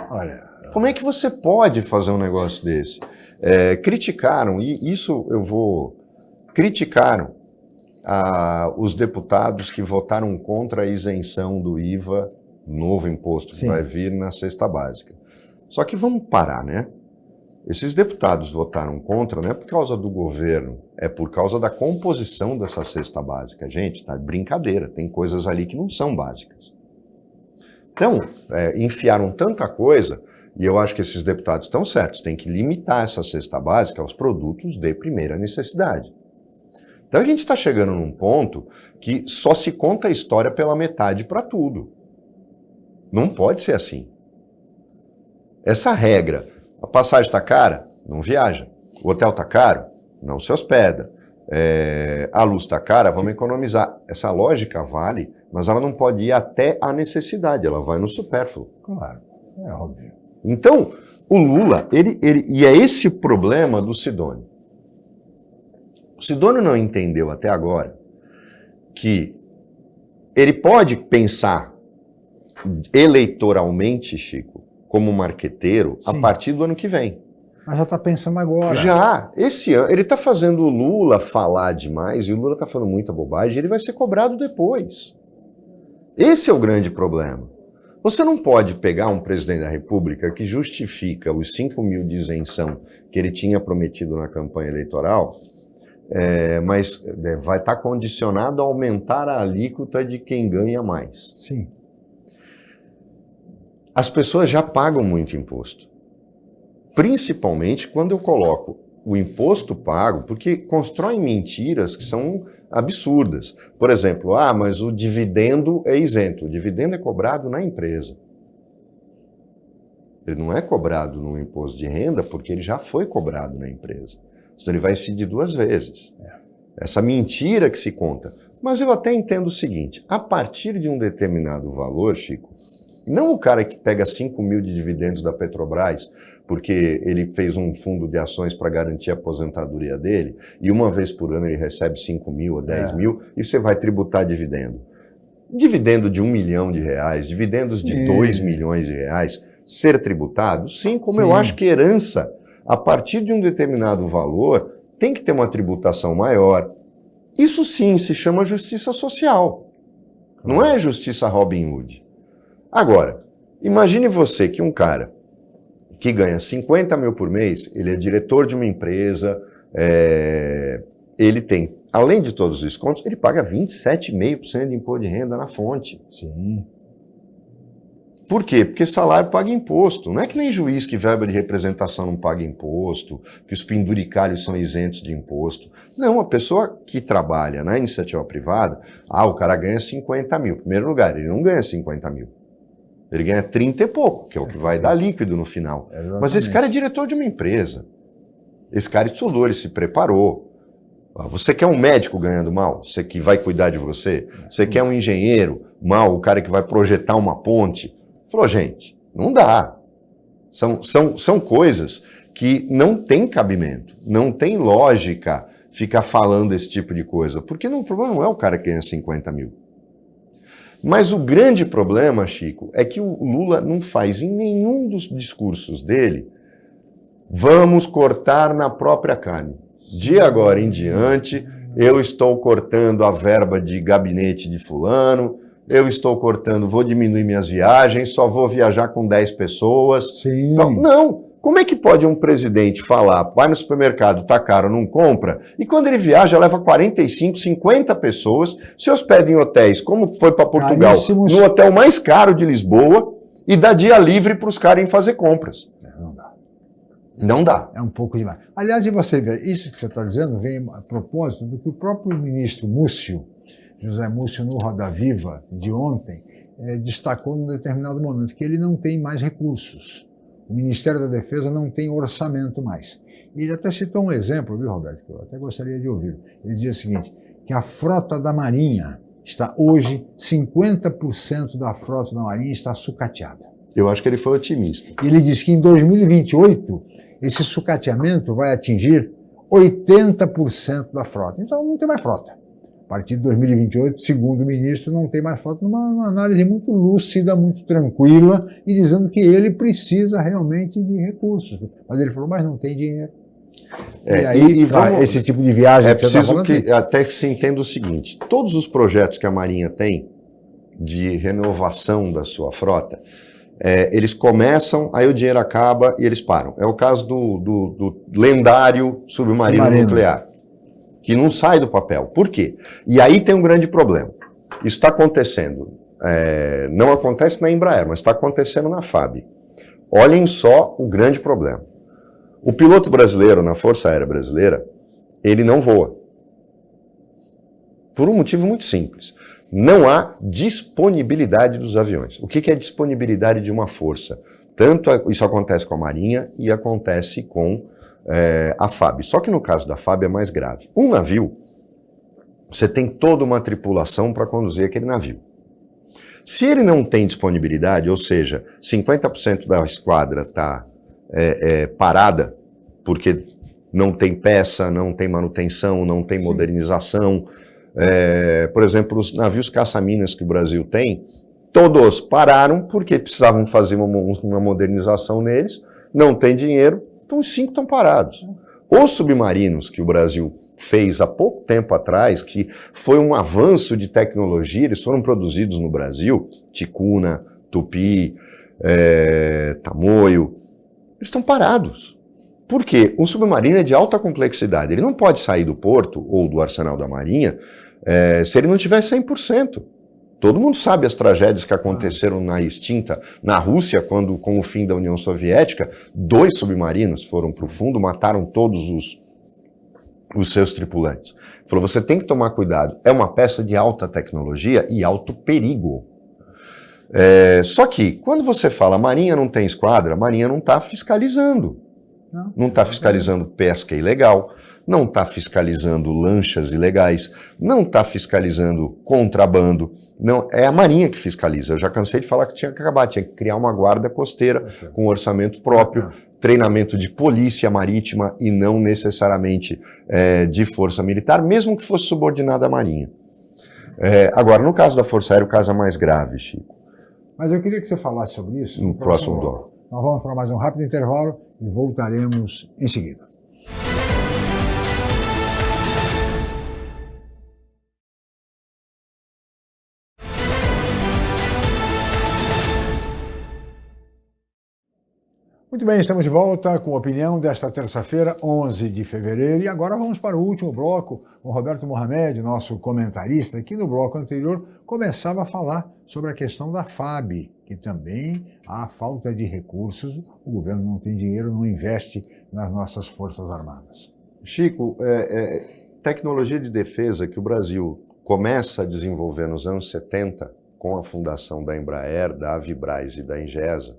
Olha... Como é que você pode fazer um negócio desse? Criticaram, e isso eu vou... Criticaram os deputados que votaram contra a isenção do IVA, novo imposto que vai vir na cesta básica. Só que vamos parar, né? Esses deputados votaram contra, não é por causa do governo, é por causa da composição dessa cesta básica. Gente, tá de brincadeira, tem coisas ali que não são básicas. Então, enfiaram tanta coisa, e eu acho que esses deputados estão certos, tem que limitar essa cesta básica aos produtos de primeira necessidade. Então a gente está chegando num ponto que só se conta a história pela metade para tudo. Não pode ser assim. Essa regra, a passagem está cara? Não viaja. O hotel está caro? Não se hospeda. A luz está cara? Vamos economizar. Essa lógica vale, mas ela não pode ir até a necessidade, ela vai no supérfluo. Claro, é óbvio. Então, o Lula, e é esse o problema do Sidônio. O Sidônio não entendeu até agora que ele pode pensar eleitoralmente, Chico, como marqueteiro, a partir do ano que vem. Mas já está pensando agora. Já. Esse ano, ele está fazendo o Lula falar demais, e o Lula está falando muita bobagem, ele vai ser cobrado depois. Esse é o grande problema. Você não pode pegar um presidente da República que justifica os 5 mil de isenção que ele tinha prometido na campanha eleitoral, mas vai estar condicionado a aumentar a alíquota de quem ganha mais. Sim. As pessoas já pagam muito imposto. Principalmente quando eu coloco o imposto pago, porque constroem mentiras que são absurdas. Por exemplo, mas o dividendo é isento. O dividendo é cobrado na empresa. Ele não é cobrado no imposto de renda porque ele já foi cobrado na empresa. Então ele vai incidir 2 vezes. Essa mentira que se conta. Mas eu até entendo o seguinte, a partir de um determinado valor, Chico, não o cara que pega 5 mil de dividendos da Petrobras, porque ele fez um fundo de ações para garantir a aposentadoria dele, e uma vez por ano ele recebe 5 mil ou 10 mil, e você vai tributar dividendo. Dividendo de R$1 milhão, dividendos de 2 milhões de reais, ser tributado? Sim, como eu acho que herança, a partir de um determinado valor, tem que ter uma tributação maior. Isso sim se chama justiça social. Não é justiça Robin Hood. Agora, imagine você que um cara que ganha 50 mil por mês, ele é diretor de uma empresa, ele tem, além de todos os descontos, ele paga 27,5% de imposto de renda na fonte. Sim. Por quê? Porque salário paga imposto. Não é que nem juiz que verba de representação não paga imposto, que os penduricalhos são isentos de imposto. Não, a pessoa que trabalha na iniciativa privada, o cara ganha 50 mil. Em primeiro lugar, ele não ganha 50 mil. Ele ganha 30 e pouco, que é o que vai dar líquido no final. Exatamente. Mas esse cara é diretor de uma empresa. Esse cara estudou, ele se preparou. Você quer um médico ganhando mal? Você que vai cuidar de você? Você quer um engenheiro mal, o cara que vai projetar uma ponte? Falou, gente, não dá. São coisas que não tem cabimento, não tem lógica ficar falando esse tipo de coisa, porque o problema não é o cara que ganha 50 mil. Mas o grande problema, Chico, é que o Lula não faz em nenhum dos discursos dele, vamos cortar na própria carne. De agora em diante, eu estou cortando a verba de gabinete de fulano, eu estou cortando, vou diminuir minhas viagens, só vou viajar com 10 pessoas. Sim. Não, Como é que pode um presidente falar, vai no supermercado, tá caro, não compra, e quando ele viaja leva 45, 50 pessoas, se hospeda em hotéis, como foi para Portugal, Caríssimos. no hotel mais caro de Lisboa, e dá dia livre para os caras irem fazer compras? Não dá. Não dá. É um pouco demais. Aliás, e você vê, isso que você está dizendo vem a propósito do que o próprio ministro Múcio, José Múcio, no Roda Viva de ontem, destacou num determinado momento, que ele não tem mais recursos. O Ministério da Defesa não tem orçamento mais. E ele até citou um exemplo, viu, Roberto, que eu até gostaria de ouvir. Ele dizia o seguinte, que a frota da Marinha está hoje, 50% da frota da Marinha está sucateada. Eu acho que ele foi otimista. E ele diz que em 2028, esse sucateamento vai atingir 80% da frota. Então não tem mais frota. A partir de 2028, segundo o ministro, não tem mais frota, numa análise muito lúcida, muito tranquila, e dizendo que ele precisa realmente de recursos. Mas ele falou, mas não tem dinheiro. E aí, esse tipo de viagem... É preciso que até que se entenda o seguinte, todos os projetos que a Marinha tem de renovação da sua frota, eles começam, aí o dinheiro acaba e eles param. É o caso do lendário submarino nuclear, que não sai do papel. Por quê? E aí tem um grande problema. Isso está acontecendo, não acontece na Embraer, mas está acontecendo na FAB. Olhem só o grande problema. O piloto brasileiro na Força Aérea Brasileira, ele não voa. Por um motivo muito simples. Não há disponibilidade dos aviões. O que é disponibilidade de uma força? Tanto isso acontece com a Marinha e acontece com a FAB. Só que no caso da FAB é mais grave. Um navio, você tem toda uma tripulação para conduzir aquele navio. Se ele não tem disponibilidade, ou seja, 50% da esquadra está parada, porque não tem peça, não tem manutenção, não tem modernização. Por exemplo, os navios caça-minas que o Brasil tem, todos pararam porque precisavam fazer uma modernização neles, não tem dinheiro, então os 5 estão parados. Os submarinos que o Brasil fez há pouco tempo atrás, que foi um avanço de tecnologia, eles foram produzidos no Brasil, Ticuna, Tupi, Tamoio, eles estão parados. Por quê? Um submarino é de alta complexidade, ele não pode sair do porto ou do arsenal da Marinha se ele não tiver 100%. Todo mundo sabe as tragédias que aconteceram na extinta, na Rússia, quando, com o fim da União Soviética, 2 submarinos foram para o fundo, mataram todos os seus tripulantes. Falou, você tem que tomar cuidado, é uma peça de alta tecnologia e alto perigo. Só que, quando você fala Marinha não tem esquadra, a Marinha não está fiscalizando. Não está fiscalizando pesca ilegal, não está fiscalizando lanchas ilegais, não está fiscalizando contrabando. Não, é a Marinha que fiscaliza. Eu já cansei de falar que tinha que acabar, tinha que criar uma guarda costeira com orçamento próprio, treinamento de polícia marítima e não necessariamente de força militar, mesmo que fosse subordinada à Marinha. Agora, no caso da Força Aérea, o caso é mais grave, Chico. Mas eu queria que você falasse sobre isso no próximo bloco. Nós vamos para mais um rápido intervalo e voltaremos em seguida. Muito bem, estamos de volta com a opinião desta terça-feira, 11 de fevereiro. E agora vamos para o último bloco, com Roberto Mohamed, nosso comentarista, que no bloco anterior começava a falar sobre a questão da FAB, que também há falta de recursos, o governo não tem dinheiro, não investe nas nossas Forças Armadas. Chico, tecnologia de defesa que o Brasil começa a desenvolver nos anos 70, com a fundação da Embraer, da Avibraz e da Engesa,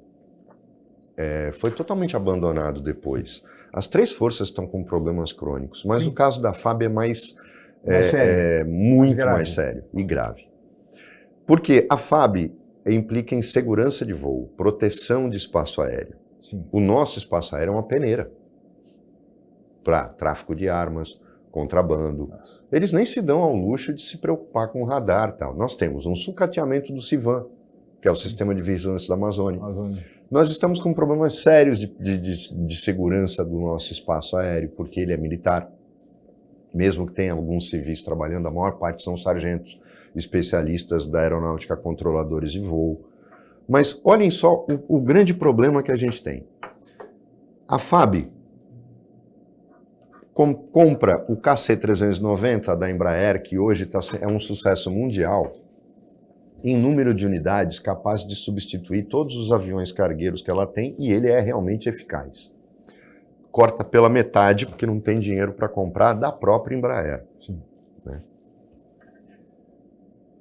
foi totalmente abandonado depois. As 3 forças estão com problemas crônicos, mas o caso da FAB é muito mais sério e grave. Porque a FAB implica em segurança de voo, proteção de espaço aéreo. Sim. O nosso espaço aéreo é uma peneira para tráfico de armas, contrabando. Eles nem se dão ao luxo de se preocupar com radar. Tal. Nós temos um sucateamento do CIVAM, que é o Sistema de Vigilância da Amazônia. Nós estamos com problemas sérios de segurança do nosso espaço aéreo, porque ele é militar. Mesmo que tenha alguns civis trabalhando, a maior parte são sargentos, especialistas da aeronáutica, controladores de voo. Mas olhem só o grande problema que a gente tem. A FAB compra o KC-390 da Embraer, que hoje é um sucesso mundial, em número de unidades capaz de substituir todos os aviões cargueiros que ela tem, e ele é realmente eficaz. Corta pela metade, porque não tem dinheiro para comprar da própria Embraer. Sim, né?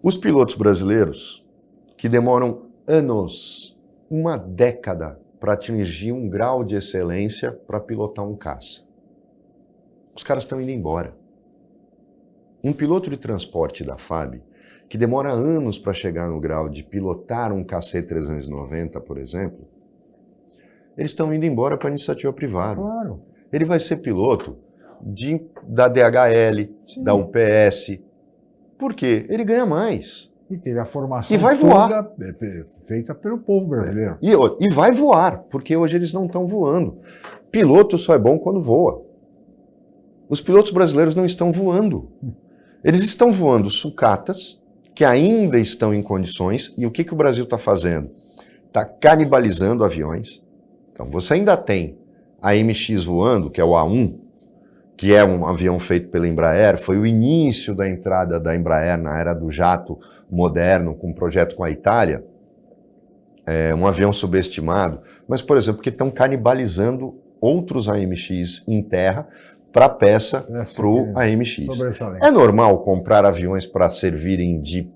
Os pilotos brasileiros, que demoram anos, uma década, para atingir um grau de excelência para pilotar um caça. Os caras estão indo embora. Um piloto de transporte da FAB, que demora anos para chegar no grau de pilotar um KC-390, por exemplo, eles estão indo embora para a iniciativa privada. Claro. Ele vai ser piloto da DHL, sim, da UPS. Por quê? Ele ganha mais. E teve a formação e vai voar. Feita pelo povo brasileiro. E vai voar, porque hoje eles não estão voando. Piloto só é bom quando voa. Os pilotos brasileiros não estão voando. Eles estão voando sucatas, que ainda estão em condições, e o que o Brasil está fazendo? Está canibalizando aviões. Então você ainda tem a MX voando, que é o A1, que é um avião feito pela Embraer, foi o início da entrada da Embraer na era do jato moderno, com um projeto com a Itália, um avião subestimado, mas, por exemplo, que estão canibalizando outros AMX em terra para peça para o AMX. É normal comprar aviões para servirem de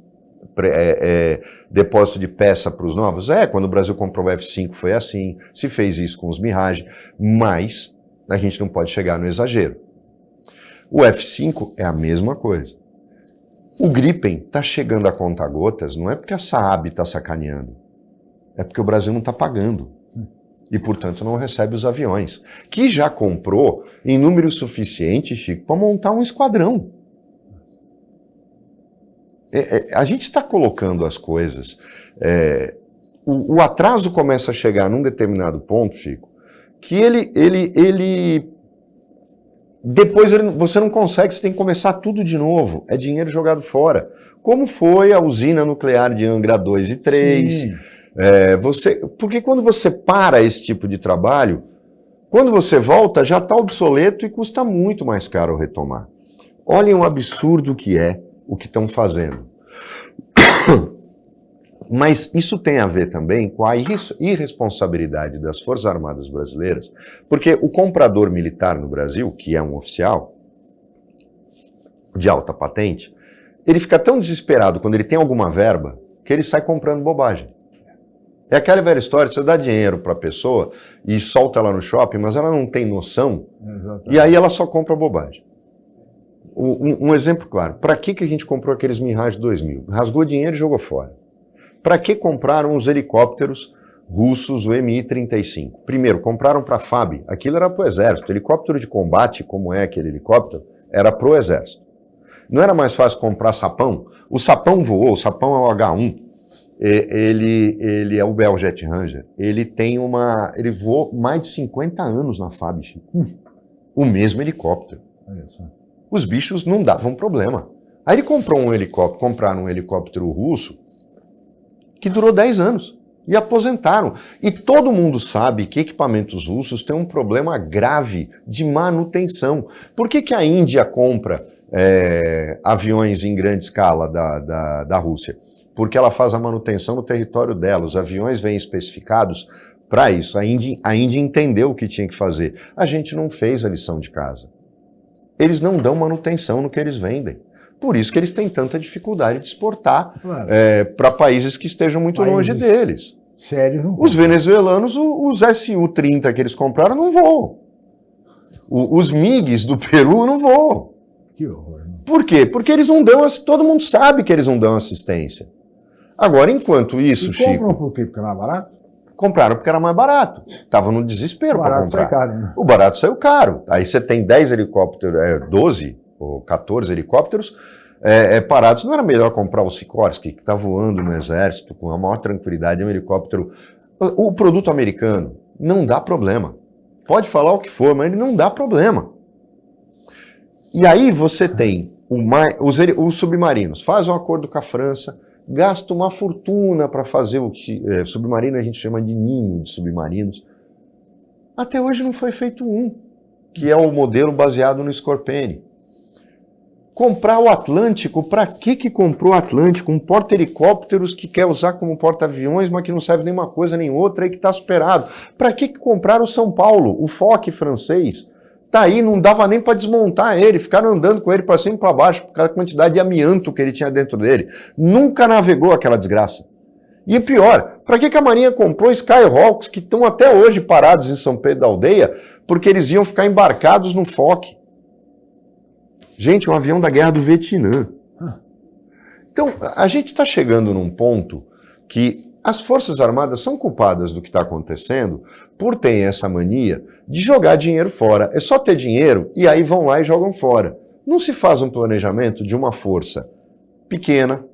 depósito de peça para os novos? Quando o Brasil comprou o F-5 foi assim, se fez isso com os Mirage, mas a gente não pode chegar no exagero. O F-5 é a mesma coisa. O Gripen está chegando a conta-gotas, não é porque a Saab está sacaneando, é porque o Brasil não está pagando. E, portanto, não recebe os aviões. Que já comprou em número suficiente, Chico, para montar um esquadrão. A gente está colocando as coisas... O atraso começa a chegar num determinado ponto, Chico, que depois você não consegue, você tem que começar tudo de novo. É dinheiro jogado fora. Como foi a usina nuclear de Angra 2 e 3. Sim. Porque quando você para esse tipo de trabalho, quando você volta, já está obsoleto e custa muito mais caro retomar. Olhem o absurdo que é o que estão fazendo. Mas isso tem a ver também com a irresponsabilidade das Forças Armadas brasileiras, porque o comprador militar no Brasil, que é um oficial de alta patente, ele fica tão desesperado quando ele tem alguma verba, que ele sai comprando bobagem. É aquela velha história, você dá dinheiro para a pessoa e solta ela no shopping, mas ela não tem noção, e aí ela só compra bobagem. Um exemplo claro, para que a gente comprou aqueles Mirage 2000? Rasgou dinheiro e jogou fora. Para que compraram os helicópteros russos, o Mi-35? Primeiro, compraram para a FAB, aquilo era para o Exército. Helicóptero de combate, como é aquele helicóptero, era para o Exército. Não era mais fácil comprar sapão? O sapão voou, o sapão é o H1, ele é o Bell Jet Ranger, ele voou mais de 50 anos na FAB, Chico. O mesmo helicóptero. Os bichos não davam problema. Aí ele compraram um helicóptero russo, que durou 10 anos, e aposentaram. E todo mundo sabe que equipamentos russos têm um problema grave de manutenção. Por que a Índia compra aviões em grande escala da Rússia? Porque ela faz a manutenção no território dela, os aviões vêm especificados para isso. A Índia entendeu o que tinha que fazer. A gente não fez a lição de casa. Eles não dão manutenção no que eles vendem. Por isso que eles têm tanta dificuldade de exportar para países que estejam muito longe deles. Sérios não. Os venezuelanos, os Su-30 que eles compraram não voam. Os MiGs do Peru não voam. Que horror. Por quê? Porque eles não dão, todo mundo sabe que eles não dão assistência. Agora, enquanto isso, Chico... Compram por quê? Porque era mais barato? Compraram porque era mais barato. Estavam no desespero para comprar. Saiu caro, né? O barato saiu caro. Aí você tem 10 helicópteros, 12 ou 14 helicópteros parados. Não era melhor comprar o Sikorsky, que está voando no exército com a maior tranquilidade, é um helicóptero... O produto americano não dá problema. Pode falar o que for, mas ele não dá problema. E aí você tem os submarinos. Faz um acordo com a França, gasta uma fortuna para fazer o que submarino a gente chama de ninho de submarinos. Até hoje não foi feito um, que é o modelo baseado no Scorpene. Comprar o Atlântico, para que comprou o Atlântico? Um porta-helicópteros que quer usar como porta-aviões, mas que não serve nem uma coisa nem outra, aí que está superado. Para que compraram o São Paulo, o Foch francês? Tá aí, não dava nem para desmontar ele, ficaram andando com ele para cima e para baixo, por causa da quantidade de amianto que ele tinha dentro dele. Nunca navegou aquela desgraça. E pior, para que a Marinha comprou Skyhawks, que estão até hoje parados em São Pedro da Aldeia, porque eles iam ficar embarcados no Foch? Gente, um avião da Guerra do Vietnã. Então, a gente está chegando num ponto que as Forças Armadas são culpadas do que está acontecendo por terem essa mania de jogar dinheiro fora. É só ter dinheiro e aí vão lá e jogam fora. Não se faz um planejamento de uma força pequena,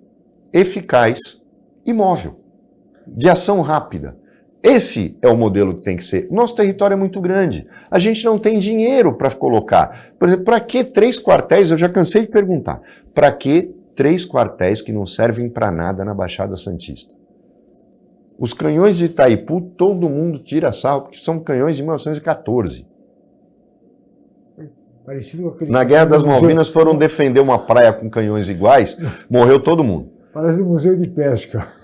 eficaz e móvel, de ação rápida. Esse é o modelo que tem que ser. Nosso território é muito grande. A gente não tem dinheiro para colocar. Por exemplo, para que 3 quartéis? Eu já cansei de perguntar. Para que 3 quartéis que não servem para nada na Baixada Santista? Os canhões de Itaipu, todo mundo tira sarro, porque são canhões de 1914. Na Guerra das Malvinas foram defender uma praia com canhões iguais, morreu todo mundo. Parece um museu de pesca.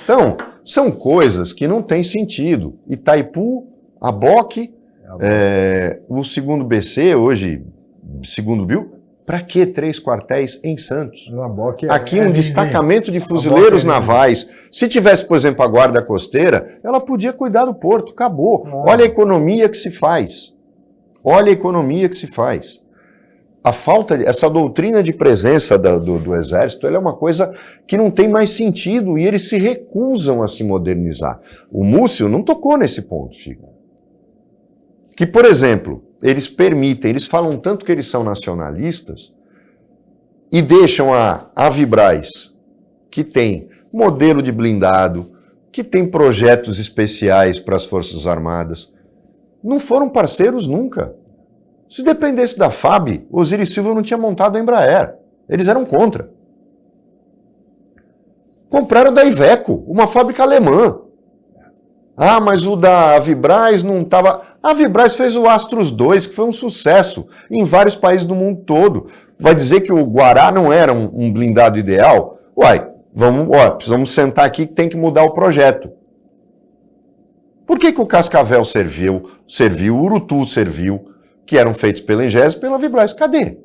Então, são coisas que não têm sentido. Itaipu, a BOC, o 2º BC, hoje 2º BIL, para que 3 quartéis em Santos? Aqui um destacamento de fuzileiros navais. Se tivesse, por exemplo, a Guarda Costeira, ela podia cuidar do porto, acabou. Olha a economia que se faz. Olha a economia que se faz. A falta, essa doutrina de presença do Exército, ela é uma coisa que não tem mais sentido e eles se recusam a se modernizar. O Múcio não tocou nesse ponto, Chico. Que, por exemplo, eles permitem, eles falam tanto que eles são nacionalistas e deixam a Avibraz, que tem modelo de blindado, que tem projetos especiais para as Forças Armadas, não foram parceiros nunca. Se dependesse da FAB, Osiris Silva não tinha montado a Embraer. Eles eram contra. Compraram da Iveco, uma fábrica alemã. Ah, mas o da Avibraz não estava... A Avibraz fez o Astros 2, que foi um sucesso em vários países do mundo todo. Vai dizer que o Guará não era um blindado ideal? Uai, precisamos sentar aqui que tem que mudar o projeto. Por que o Cascavel serviu, o Urutu serviu, que eram feitos pela Ingesa e pela Avibraz? Cadê?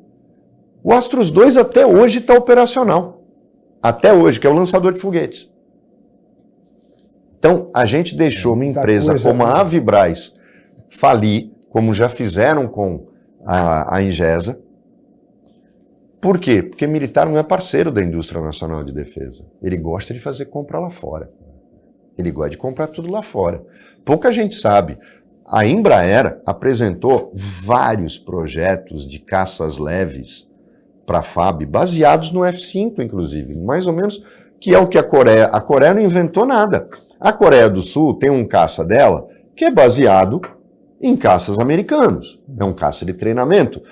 O Astros 2 até hoje está operacional. Até hoje, que é o lançador de foguetes. Então, a gente deixou uma empresa como a Avibraz falir, como já fizeram com a Ingesa. Por quê? Porque militar não é parceiro da indústria nacional de defesa. Ele gosta de fazer compra lá fora. Ele gosta de comprar tudo lá fora. Pouca gente sabe. A Embraer apresentou vários projetos de caças leves para a FAB, baseados no F-5, inclusive, mais ou menos, que é o que a Coreia não inventou nada. A Coreia do Sul tem um caça dela que é baseado em caças americanos. É um caça de treinamento.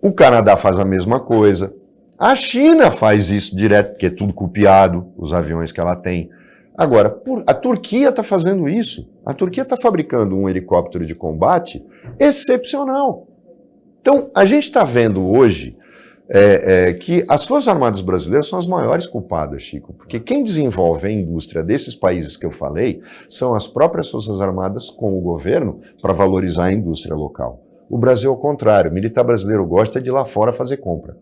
O Canadá faz a mesma coisa. A China faz isso direto, porque é tudo copiado, os aviões que ela tem. Agora, a Turquia está fazendo isso. A Turquia está fabricando um helicóptero de combate excepcional. Então, a gente está vendo hoje que as Forças Armadas brasileiras são as maiores culpadas, Chico, porque quem desenvolve a indústria desses países que eu falei são as próprias Forças Armadas com o governo para valorizar a indústria local. O Brasil, ao contrário, o militar brasileiro gosta de ir lá fora fazer compra.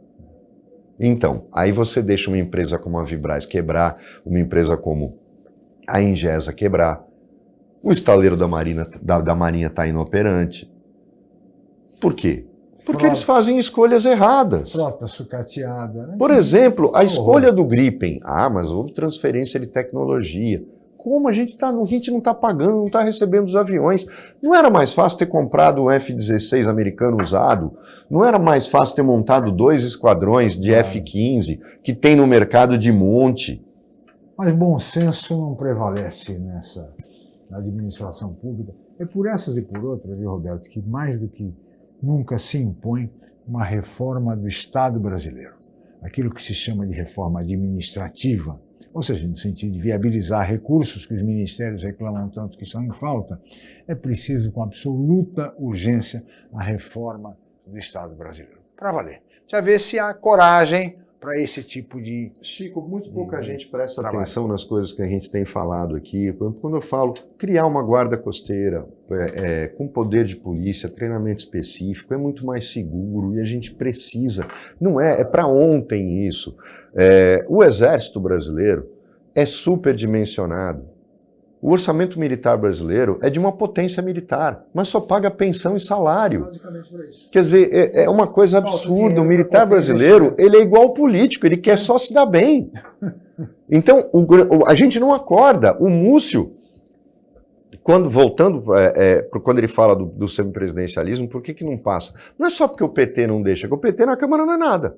Então, aí você deixa uma empresa como a Avibraz quebrar, uma empresa como a Ingesa quebrar, o estaleiro da Marinha está inoperante. Por quê? Porque eles fazem escolhas erradas. Frota sucateada. Né? Por exemplo, a escolha do Gripen. Ah, mas houve transferência de tecnologia. Como a gente não está pagando, não está recebendo os aviões? Não era mais fácil ter comprado um F-16 americano usado? Não era mais fácil ter montado 2 esquadrões de F-15 que tem no mercado de monte? Mas bom senso não prevalece na administração pública. É por essas e por outras, viu, Roberto, que mais do que nunca se impõe uma reforma do Estado brasileiro. Aquilo que se chama de reforma administrativa, ou seja, no sentido de viabilizar recursos que os ministérios reclamam tanto que estão em falta, é preciso com absoluta urgência a reforma do Estado brasileiro. Para valer. Já ver se há coragem para esse tipo de... Chico, muito pouca gente presta atenção nas coisas que a gente tem falado aqui. Quando eu falo criar uma guarda costeira com poder de polícia, treinamento específico, é muito mais seguro e a gente precisa. Não é para ontem isso. O Exército brasileiro é superdimensionado. O orçamento militar brasileiro é de uma potência militar, mas só paga pensão e salário. Basicamente por isso. Quer dizer, é uma coisa absurda. O militar brasileiro, ele é igual ao político, ele quer só se dar bem. Então, a gente não acorda. O Múcio, voltando quando ele fala do semipresidencialismo, por que não passa? Não é só porque o PT não deixa, porque o PT na Câmara não é nada,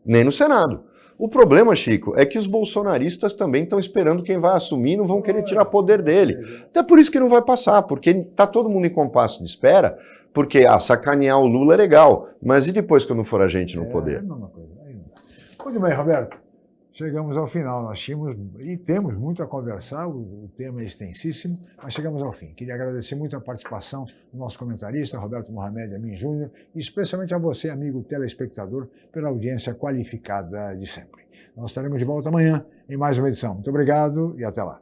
nem no Senado. O problema, Chico, é que os bolsonaristas também estão esperando quem vai assumir e não vão querer tirar poder dele. Até por isso que não vai passar, porque está todo mundo em compasso de espera, porque sacanear o Lula é legal, mas e depois que não for a gente no poder? É a mesma coisa. Muito bem, Roberto. Chegamos ao final. Nós tínhamos e temos muito a conversar, o tema é extensíssimo, mas chegamos ao fim. Queria agradecer muito a participação do nosso comentarista, Roberto Mohamed Amin Júnior, e especialmente a você, amigo telespectador, pela audiência qualificada de sempre. Nós estaremos de volta amanhã em mais uma edição. Muito obrigado e até lá.